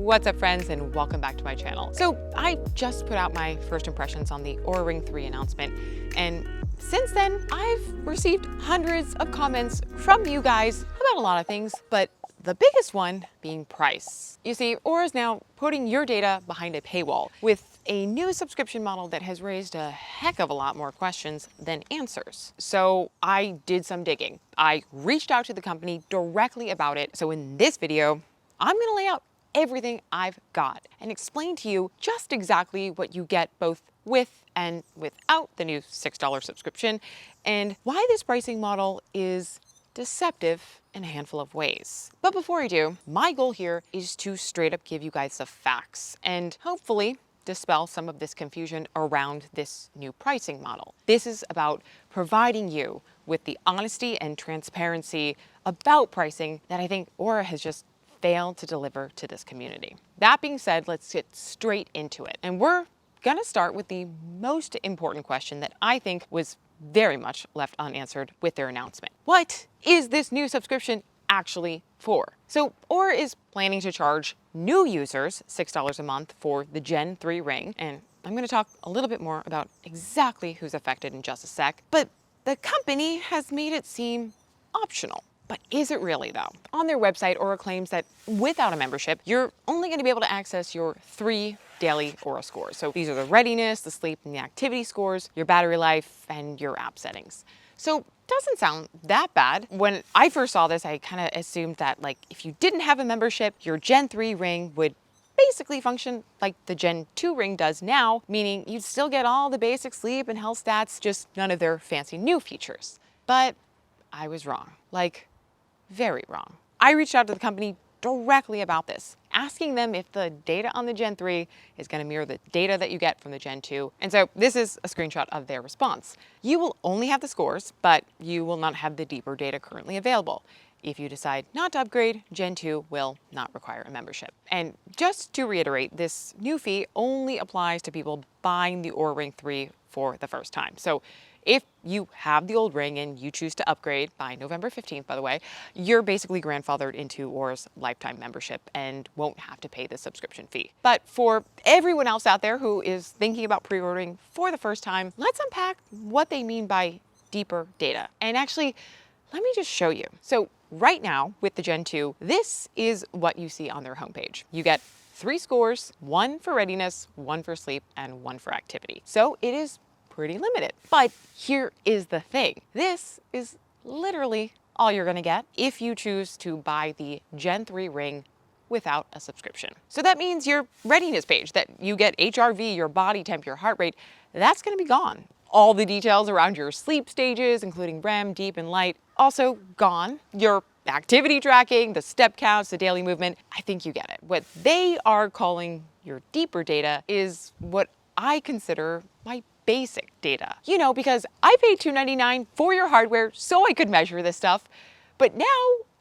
What's up, friends, and welcome back to my channel. So I just put out my first impressions on the Oura Ring 3 announcement, and since then I've received hundreds of comments from you guys about a lot of things, but the biggest one being price. You see, Oura is now putting your data behind a paywall with a new subscription model that has raised a heck of a lot more questions than answers. So I did some digging. I reached out to the company directly about it. So in this video, I'm gonna lay out everything I've got and explain to you just exactly what you get both with and without the new $6 subscription, and why this pricing model is deceptive in a handful of ways. But before I do, my goal here is to straight up give you guys the facts and hopefully dispel some of this confusion around this new pricing model. This is about providing you with the honesty and transparency about pricing that I think Oura has just failed to deliver to this community. That being said, let's get straight into it. And we're gonna start with the most important question that I think was very much left unanswered with their announcement. What is this new subscription actually for? So Oura is planning to charge new users $6 a month for the Gen 3 ring, and I'm going to talk a little bit more about exactly who's affected in just a sec, but the company has made it seem optional. But is it really though? On their website, Oura claims that without a membership, you're only going to be able to access your 3 daily Oura scores. So these are the readiness, the sleep, and the activity scores, your battery life, and your app settings. So doesn't sound that bad. When I first saw this, I kind of assumed that like if you didn't have a membership, your Gen 3 ring would basically function like the Gen 2 ring does now, meaning you'd still get all the basic sleep and health stats, just none of their fancy new features. But I was wrong, like very wrong. I reached out to the company directly about this, asking them if the data on the Gen 3 is going to mirror the data that you get from the Gen 2. And so this is a screenshot of their response. You will only have the scores, but you will not have the deeper data currently available. If you decide not to upgrade, Gen 2 will not require a membership. And just to reiterate, this new fee only applies to people buying the Oura Ring 3 for the first time. So if you have the old ring and you choose to upgrade by November 15th, by the way, you're basically grandfathered into Oura's lifetime membership and won't have to pay the subscription fee. But for everyone else out there who is thinking about pre-ordering for the first time, let's unpack what they mean by deeper data. And actually, let me just show you. So right now with the Gen 2, this is what you see on their homepage. You get 3 scores, 1 for readiness, 1 for sleep, and 1 for activity. So it is pretty limited. But here is the thing. This is literally all you're gonna get if you choose to buy the Gen 3 ring without a subscription. So that means your readiness page that you get HRV, your body temp, your heart rate, that's gonna be gone. All the details around your sleep stages, including REM, deep, and light, also gone. Your activity tracking, the step counts, the daily movement, I think you get it. What they are calling your deeper data is what I consider my basic data. You know, because I paid $299 for your hardware so I could measure this stuff, but now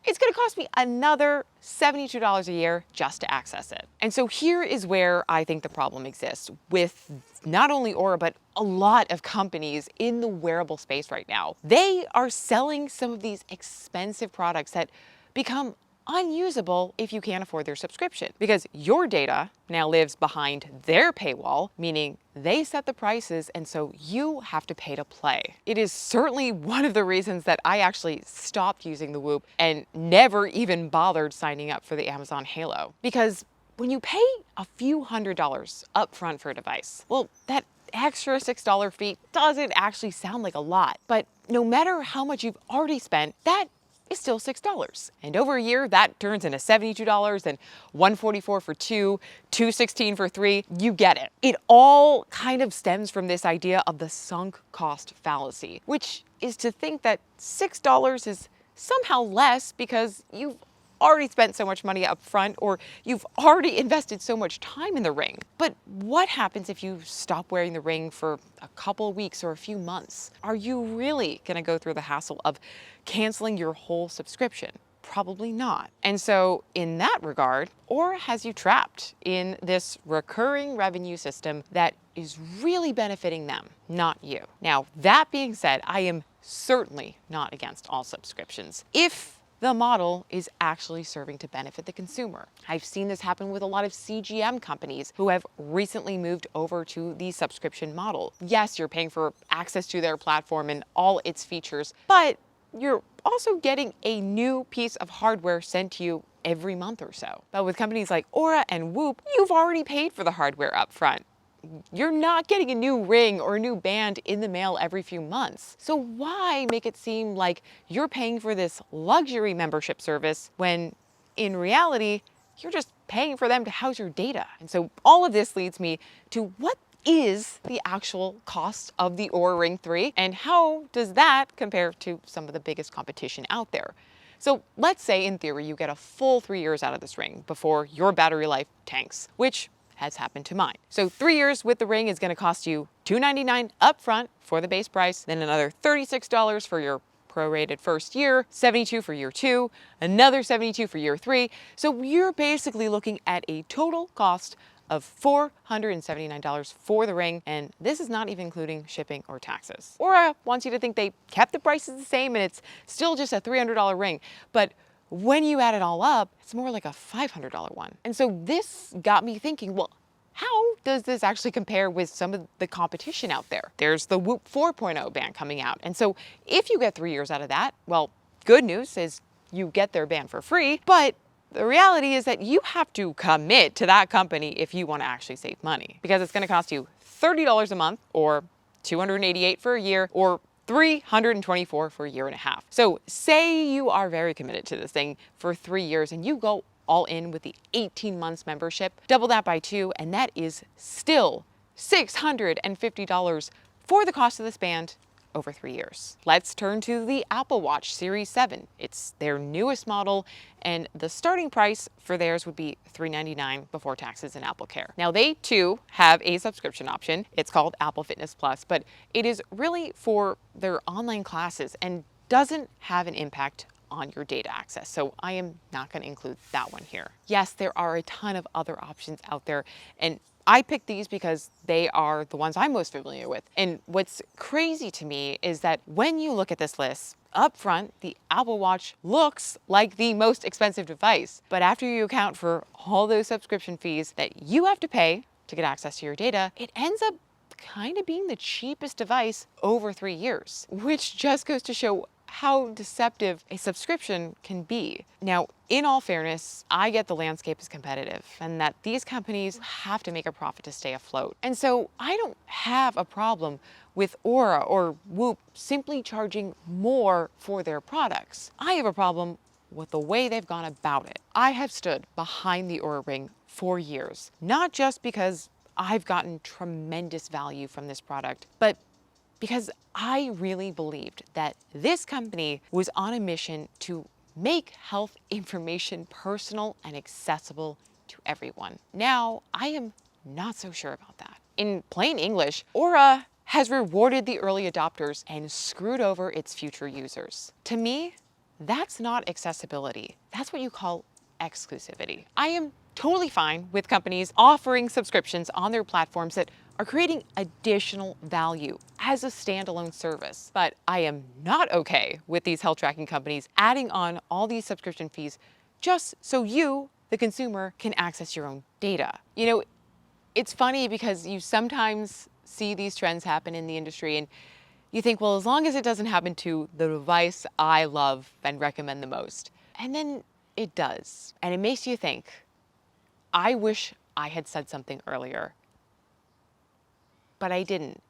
it's gonna cost me another $72 a year just to access it. And so here is where I think the problem exists with not only Oura, but a lot of companies in the wearable space right now. They are selling some of these expensive products that become unusable if you can't afford their subscription, because your data now lives behind their paywall, meaning they set the prices and so you have to pay to play. It is certainly one of the reasons that I actually stopped using the Whoop and never even bothered signing up for the Amazon Halo, because when you pay a few $100s upfront for a device, well, that extra $6 fee doesn't actually sound like a lot, but no matter how much you've already spent, that is still $6. And over a year, that turns into $72 and $144 for 2, $216 for 3. You get it. It all kind of stems from this idea of the sunk cost fallacy, which is to think that $6 is somehow less because you've already spent so much money up front or you've already invested so much time in the ring. But what happens if you stop wearing the ring for a couple weeks or a few months? Are you really going to go through the hassle of canceling your whole subscription? Probably not. And so in that regard, Oura has you trapped in this recurring revenue system that is really benefiting them, not you. Now, that being said, I am certainly not against all subscriptions. If the model is actually serving to benefit the consumer. I've seen this happen with a lot of CGM companies who have recently moved over to the subscription model. Yes, you're paying for access to their platform and all its features, but you're also getting a new piece of hardware sent to you every month or so. But with companies like Oura and Whoop, you've already paid for the hardware up front. You're not getting a new ring or a new band in the mail every few months. So why make it seem like you're paying for this luxury membership service when in reality, you're just paying for them to house your data? And so all of this leads me to what is the actual cost of the Oura Ring 3 and how does that compare to some of the biggest competition out there? So let's say in theory you get a full 3 years out of this ring before your battery life tanks, which has happened to mine. So 3 years with the ring is going to cost you $299 upfront for the base price, then another $36 for your prorated first year, $72 for year 2, another $72 for year 3. So you're basically looking at a total cost of $479 for the ring, and this is not even including shipping or taxes. Oura wants you to think they kept the prices the same and it's still just a $300 ring, but when you add it all up, it's more like a $500 one. And so this got me thinking, well, how does this actually compare with some of the competition out there? There's the Whoop 4.0 band coming out. And so if you get 3 years out of that, well, good news is you get their band for free, but the reality is that you have to commit to that company if you want to actually save money, because it's going to cost you $30 a month or $288 for a year or $324 for a year and a half. So say you are very committed to this thing for 3 years and you go all in with the 18 months membership, double that by 2, and that is still $650 for the cost of this band over 3 years. Let's turn to the Apple Watch Series 7. It's their newest model, and the starting price for theirs would be $399 before taxes and Apple Care. Now they too have a subscription option. It's called Apple Fitness Plus, but it is really for their online classes and doesn't have an impact on your data access. So I am not going to include that one here. Yes, there are a ton of other options out there, and I picked these because they are the ones I'm most familiar with. And what's crazy to me is that when you look at this list, up front, the Apple Watch looks like the most expensive device. But after you account for all those subscription fees that you have to pay to get access to your data, it ends up kind of being the cheapest device over 3 years, which just goes to show how deceptive a subscription can be. Now, in all fairness, I get the landscape is competitive and that these companies have to make a profit to stay afloat. And so I don't have a problem with Oura or Whoop simply charging more for their products. I have a problem with the way they've gone about it. I have stood behind the Oura Ring for years, not just because I've gotten tremendous value from this product, but because I really believed that this company was on a mission to make health information personal and accessible to everyone. Now, I am not so sure about that. In plain English, Oura has rewarded the early adopters and screwed over its future users. To me, that's not accessibility. That's what you call exclusivity. I am totally fine with companies offering subscriptions on their platforms that are creating additional value as a standalone service. But I am not okay with these health tracking companies adding on all these subscription fees just so you, the consumer, can access your own data. You know, it's funny because you sometimes see these trends happen in the industry and you think, well, as long as it doesn't happen to the device I love and recommend the most. And then it does. And it makes you think, I wish I had said something earlier, but I didn't.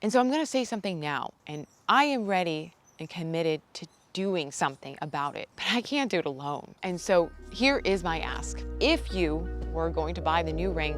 And so I'm going to say something now, and I am ready and committed to doing something about it, but I can't do it alone. And so here is my ask. If you were going to buy the new ring,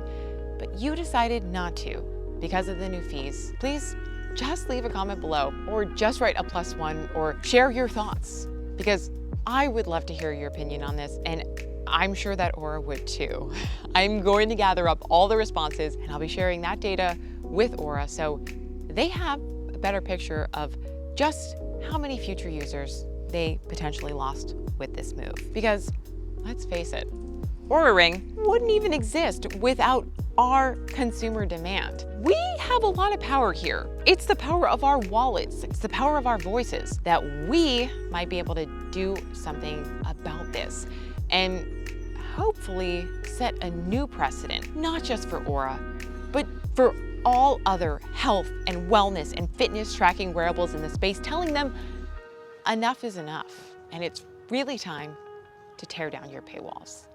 but you decided not to because of the new fees, please just leave a comment below or just write a +1 or share your thoughts, because I would love to hear your opinion on this, and I'm sure that Oura would too. I'm going to gather up all the responses and I'll be sharing that data with Oura so they have a better picture of just how many future users they potentially lost with this move. Because let's face it, Oura Ring wouldn't even exist without our consumer demand. We have a lot of power here. It's the power of our wallets. It's the power of our voices that we might be able to do something about this and hopefully set a new precedent, not just for Oura, but for all other health and wellness and fitness tracking wearables in the space, telling them enough is enough, and it's really time to tear down your paywalls.